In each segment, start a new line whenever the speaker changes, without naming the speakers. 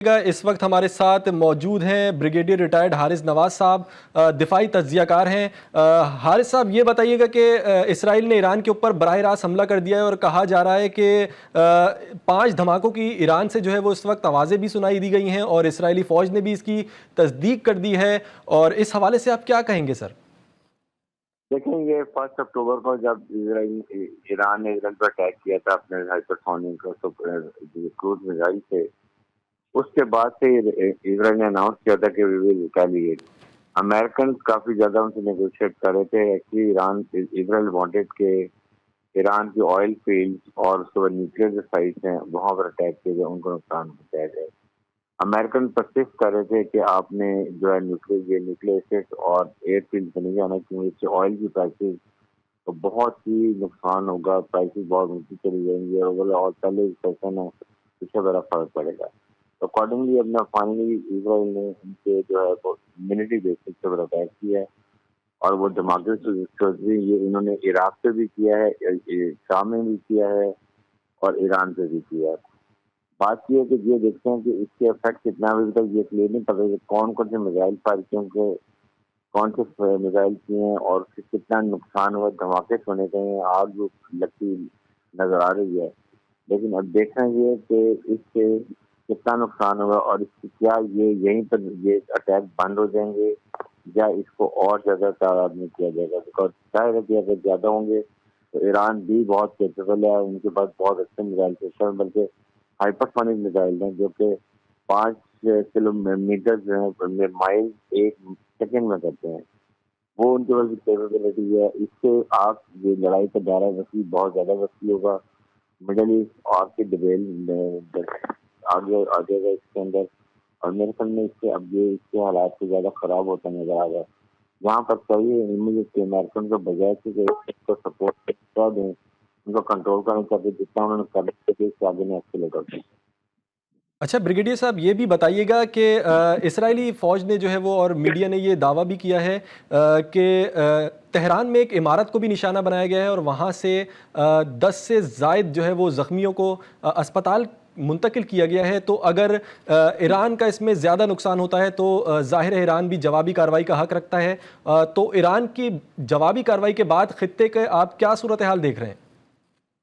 इस वक्त हमारे साथ मौजूद हैं ब्रिगेडियर रिटायर्ड हारिस नवाज साहब, दिफाई तज्जिया कार हैं। हारिस साहब, ये बताइएगा कि इसराइल ने ईरान के ऊपर बराह रास्त हमला कर दिया है और कहा जा रहा है कि 5 धमाकों की ईरान से जो है वो इस वक्त आवाज़ें भी सुनाई दी गई हैं और इसराइली फ़ौज ने भी इसकी तस्दीक कर दी है। और इस हवाले से आप क्या कहेंगे सर?
देखें, ये 1 अक्टूबर को जब ईरान ने इसराइल पर अटैक किया था अपने हाइपरसोनिक क्रूज मिसाइल से, उसके बाद से इसराइल ने अनाउंस किया था कि वी विल रिटेलिएट। अमेरिकन काफी ज्यादा उनसे नेगोशिएट कर रहे थे। एक्चुअली इसराइल वांटेड के ईरान की ऑयल फील्ड और उसके न्यूक्लियर जो साइट्स हैं वहां पर अटैक किए गए, उनको नुकसान पहुंचाया जाए। अमेरिकन परसिस्ट कर रहे थे कि आपने जो है न्यूक्लियर एसिड और एयर फील्ड पे नहीं जाना, क्योंकि इससे ऑयल की प्राइसेस तो बहुत ही नुकसान होगा, प्राइसेस बहुत ऊंची चली जाएंगी और पहले सेशन है, इससे बड़ा फर्क पड़ेगा। तो अकॉर्डिंगली अपना फाइनली इसराइल ने उनके जो है वो मिलिट्री बेसिस पर अटैक किया है और वो धमाके से ये इन्होंने इराक पे भी किया है, शाम में भी किया है और ईरान पे भी किया है। बात ये है कि ये देखते हैं कि इसके इफेक्ट कितना, अभी तक ये क्लियर नहीं पता कि कौन कौन से मिसाइल फायर किए होंगे, कौन से मिसाइल किए हैं और कितना नुकसान हुआ, धमाके सुने गए हैं, आग लगती नजर आ रही है। लेकिन अब देखना ये है कि इससे कितना नुकसान हुआ और इसकी क्या ये यहीं पर ये अटैक बंद हो जाएंगे या इसको और ज्यादा तादाद में किया जाएगा। बिकॉज जाहिर है कि अगर ज्यादा होंगे तो ईरान भी बहुत कैपेबल है, उनके पास बहुत अच्छे मिसाइल सिस्टम, बल्कि हाइपरसोनिक मिसाइल हैं जो कि 5 किलोमीटर माइल 1 सेकेंड में करते हैं। वो उनके पास कैपेबिलिटी है। इससे आप ये लड़ाई का दायरा वसी बहुत ज्यादा वसी होगा। मिडल ईस्ट और के डिबेल आगे आ जाएगा इसके अंदर, और मेरे ख्याल में इसके हालात से ज्यादा खराब होता नजर आ रहा है। यहाँ पर चाहिए इमीडिएट अमेरिकन को बजाय कि इसको सपोर्ट कर दें, उनको कंट्रोल करने चाहिए, जितना उन्होंने कर दिया इससे आगे नहीं एक्सीलेट होते हैं।
अच्छा ब्रिगेडियर साहब, ये भी बताइएगा कि इजरायली फ़ौज ने जो है वो और मीडिया ने ये दावा भी किया है कि तेहरान में एक इमारत को भी निशाना बनाया गया है और वहाँ से 10 से ज़ायद जो है वो ज़ख्मियों को अस्पताल मुंतकिल किया गया है। तो अगर ईरान का इसमें ज़्यादा नुकसान होता है तो ज़ाहिर है ईरान भी जवाबी कार्रवाई का हक़ रखता है। तो ईरान की जवाबी कार्रवाई के बाद ख़ित्ते के आप क्या सूरत हाल देख रहे हैं?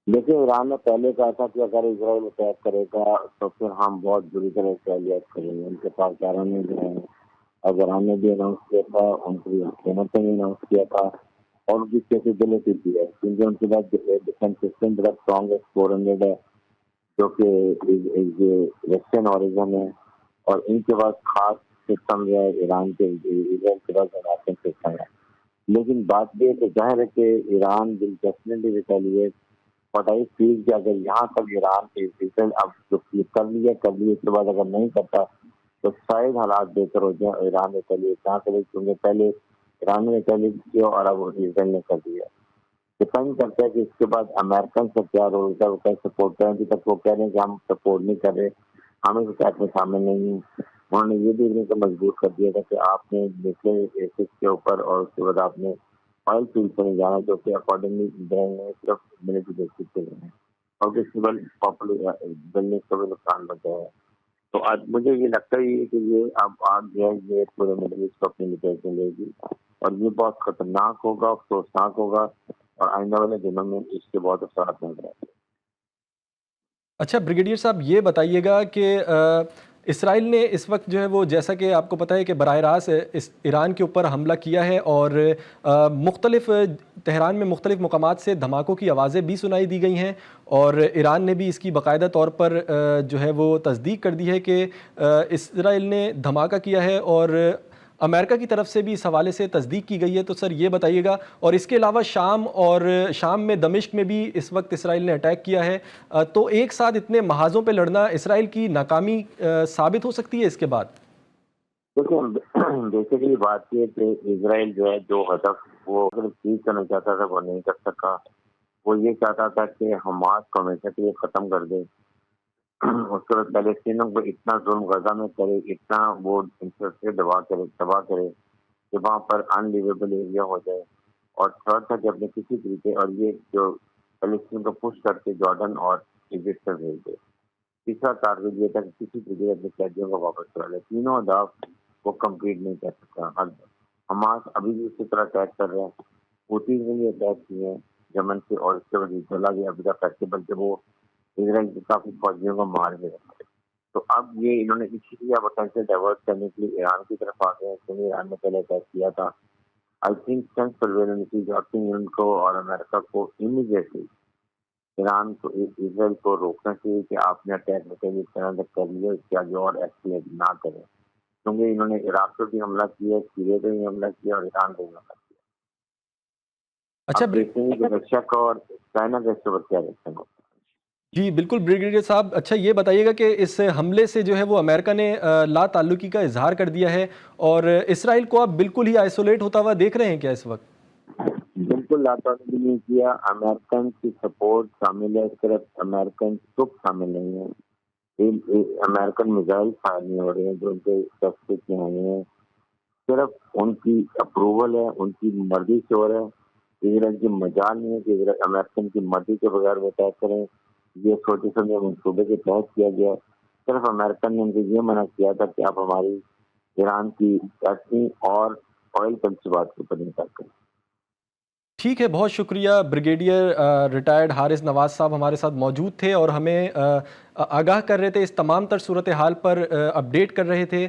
देखिए, ईरान ने पहले कहा था कि अगर इसराइल अटैक करेगा तो फिर हम बहुत बुरी तरह से रिएक्ट करेंगे। उनके पास ने जो है अब ईरान ने भी अनाउंस किया था, उनकी हुकूमत ने भी अनाउंस किया था और उनकी कैपेबिलिटी भी है, क्योंकि उनके पास डिफेंस सिस्टम बड़ा स्ट्रॉन्ग है, 400 है, जो कि वेस्टर्न ओरिजिन है और इनके पास खास सिस्टम जो है ईरान के इसराइल के पास अमेरिकन सिस्टम है। लेकिन बात ये है कि जाहिर है कि Iran will definitely retaliate. But I feel कि अगर यहाँ तक ईरान इसराइल अब जो कर लिया इसके बाद अगर नहीं करता तो शायद हालात बेहतर हो जाए। ईरान रिटेलिएट ना करे, क्योंकि पहले ईरान ने रिटेलिएट किया और अब इसराइल ने कर दिया। डिपेंड करता है कि इसके बाद अमेरिकन से क्या रोल होता है, वो कैसे सपोर्ट करें। अभी तक वो कह रहे हैं कि हम सपोर्ट नहीं कर रहे, हम इस अटैक में शामिल नहीं हैं। उन्होंने ये देखने को मजबूर कर दिया था कि आपने न्यूक्लियर एसिड के ऊपर और उसके बाद आपने ऑयल फील्ड पर नहीं जाना, जो कि अकॉर्डिंगली इसराइल ने सिर्फ मिलिट्री बेसिस पे लेना है और इसके बाद पॉपुलर ने इसका भी नुकसान बचाया है। तो आज मुझे ये लगता ही है कि ये अब आग जो है ये पूरे मिडिल ईस्ट को अपनी लपेट में लेगी और ये बहुत खतरनाक होगा, अफसोसनाक होगा और आने वाले दिनों में इसके बहुत असर नजर आएंगे।
अच्छा ब्रिगेडियर साहब, ये बताइएगा कि इसराइल ने इस वक्त जो है वो, जैसा कि आपको पता है कि बराह रास्त इस ईरान के ऊपर हमला किया है और मुख्तलिफ तेहरान में मुख्तलिफ मकामात से धमाकों की आवाज़ें भी सुनाई दी गई हैं और ईरान ने भी इसकी बाकायदा तौर पर जो है वो तस्दीक कर दी है कि इसराइल ने धमाका किया है और अमेरिका की तरफ से भी इस हवाले से तस्दीक की गई है। तो सर ये बताइएगा, और इसके अलावा शाम में दमिश्क में भी इस वक्त इसराइल ने अटैक किया है। तो एक साथ इतने महाजों पे लड़ना इसराइल की नाकामी साबित हो सकती है इसके बाद?
देखिए, बेसिकली बात ये है कि इसराइल जो है जो हदफ वो अगर अचीव करना चाहता था वो नहीं कर सका। वो ये चाहता था कि हमास को हमेशा के लिए खत्म कर दे। उसके बाद पैलेस्टीनियों को इतना जुल्म गजा में करे, इतना वो इंफ्रास्ट्रक्चर तबाह करे कि वहाँ पर अनलिवेबल एरिया हो जाए। और थर्ड था कि अपने किसी तरीके और ये जो पैलेस्टीन को पुश करके जॉर्डन और इजिप्ट में भेज दे। تیسرا ٹارگیٹ یہ تھا کہ کسی طریقے اپنے قیدیوں کو واپس کرا لے. تینوں اہداف وہ کمپلیٹ نہیں کر سکا. حماس ابھی بھی اسی طرح اٹیک کر رہے ہیں. ہوتی نے بھی اٹیک کیے ہیں یمن سے اور اس کے بعد چلا گیا ابھی تک کرتے، بلکہ وہ اسرائیل کے کافی فوجیوں کو مار گئے. تو اب یہ انہوں نے اسی لیے اب اٹینشن ڈائیورٹ کرنے کے لیے ایران کی طرف آ گئے ہیں، کیونکہ ایران نے پہلے اٹیک کیا تھا. I think sense surveillance England کو اور امریکہ کو امیڈیٹلی ایران کو اسرائیل کو روکنا چاہیے کہ آپ نے اٹیک اس طرح سے کر لیا، اس کے آگے اور ایکسکیلیٹ نہ کریں، کیونکہ انہوں نے عراق پہ بھی حملہ کیا، سیریا پہ بھی حملہ کیا اور ایران پہ بھی حملہ کیا.
اچھا
اب دیکھیں گے کہ رشیا کا اور چائنا کا اس کے بعد کیا ریئیکشن ہوتا ہے.
جی بالکل بریگیڈیئر صاحب، اچھا یہ بتائیے گا کہ اس حملے سے جو ہے وہ امریکہ نے لا تعلقی کا اظہار کر دیا ہے، اور اسرائیل کو آپ بالکل ہی آئسولیٹ ہوتا ہوا دیکھ رہے ہیں کیا اس وقت؟
بالکل لاطعلقی نہیں کیا. امریکن کی سپورٹ شامل ہے، صرف امریکن چپ شامل نہیں ہے. امریکن میزائل فائر نہیں ہو رہے ہیں جو ان کے سسپیکٹ میں آئے ہیں، صرف ان کی اپروول ہے، ان کی مرضی سے ہو رہا ہے. اسرائیل کی مجال نہیں ہے کہ امریکن کی مرضی کے بغیر وہ اٹیک کریں. یہ چھوٹے چھوٹے منصوبے کے تحت کیا گیا. صرف امریکن نے ان کو یہ منع کیا تھا کہ آپ ہماری ایران کی پیٹرن اور آئل منصوبات کے اوپر انکار کریں.
ٹھیک ہے، بہت شکریہ. بریگیڈیئر ریٹائرڈ حارث نواز صاحب ہمارے ساتھ موجود تھے اور ہمیں آگاہ کر رہے تھے، اس تمام تر صورتحال پر اپڈیٹ کر رہے تھے.